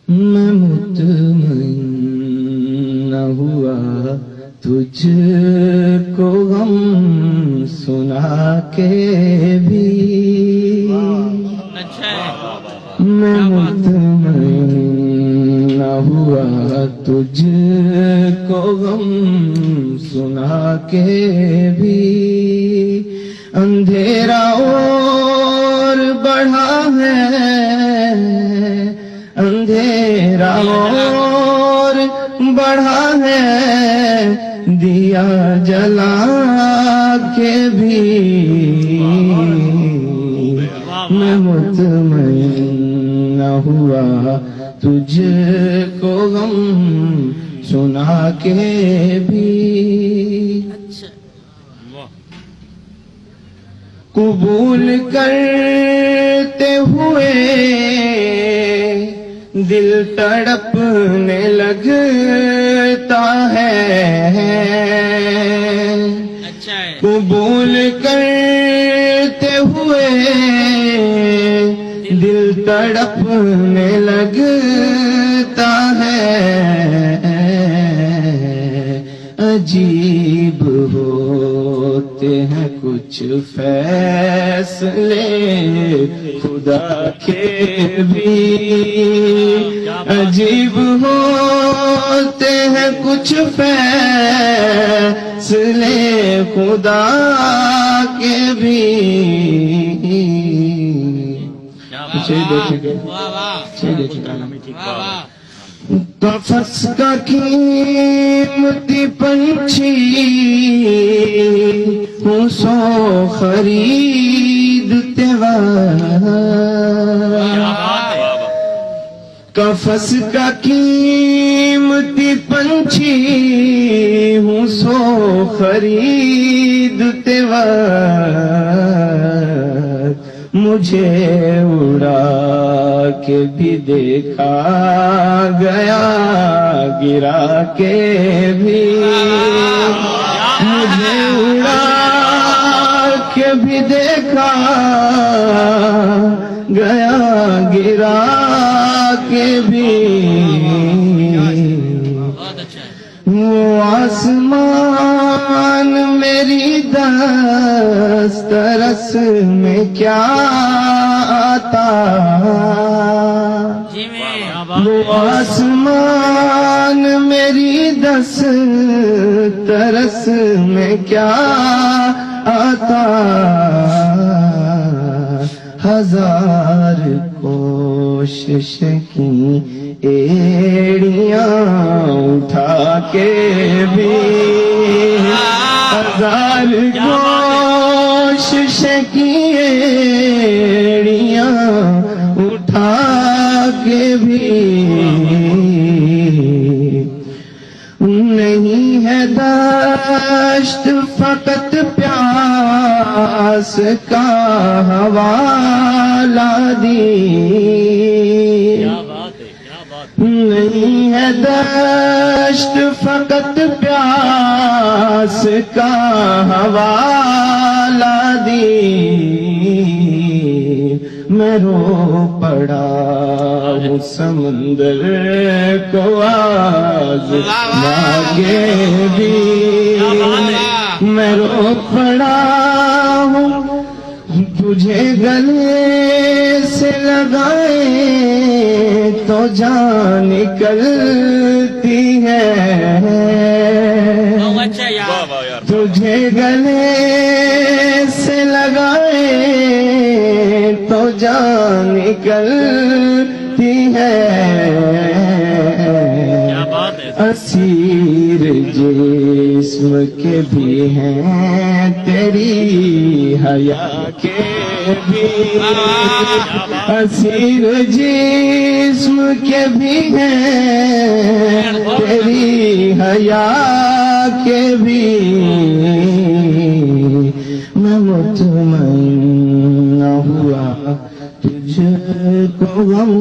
میں مطمئن نہ ہوا تجھ کو غم سنا کے بھی، میں مطمئن نہ ہوا تجھ کو غم سنا کے بھی، اندھیرا اور بڑھا ہے، اندھیرا اور بڑھا ہے، دیا جلا کے بھی، میں مطمئن نہ ہوا تجھ کو غم سنا کے بھی، قبول کرتے ہوئے دل تڑپنے لگتا ہے، قبول کرتے ہوئے دل تڑپنے لگتا ہے، عجیب ہوتے ہیں کچھ فیصلے خدا کے بھی، عجیب ہوتے ہیں کچھ فیصلے خدا کے بھی، قفس کا قیمتی پنچھی ہوں سو خریدتے وقت، قفس کا قیمتی پنچھی ہوں سو خریدتے وقت، مجھے اڑا کے بھی دیکھا گیا گرا کے بھی، مجھے اڑا کے بھی دیکھا گیا گرا کے بھی، وہ آسمان میری دسترس میں کیا آتا، وہ آسمان میری دسترس میں کیا آتا، ہزار کوشش کی ایڑیاں اٹھا کے بھی، ہزار کوشش کی ایڑیاں اٹھا کے بھی، نہیں ہے دشت فقط پیاس کا حوالہ دی، نہیں ہے دشت فقط پیاس کا حوالہ دی، میں رو پڑا ہوں سمندر کو آزما کے بھی، میں رو پڑا ہوں تجھے گلے سے لگائے تو جان نکلتی ہے، تجھے گلے سے لگائے تو جان نکلتی ہے، اسیر جسم کے بھی ہیں تیری حیا کے بھی، اسیر جسم کے بھی ہیں تیری حیا کے بھی، میں مطمئن نہ ہوا تجھ کو غم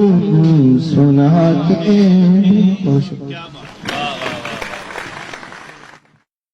سنا کے.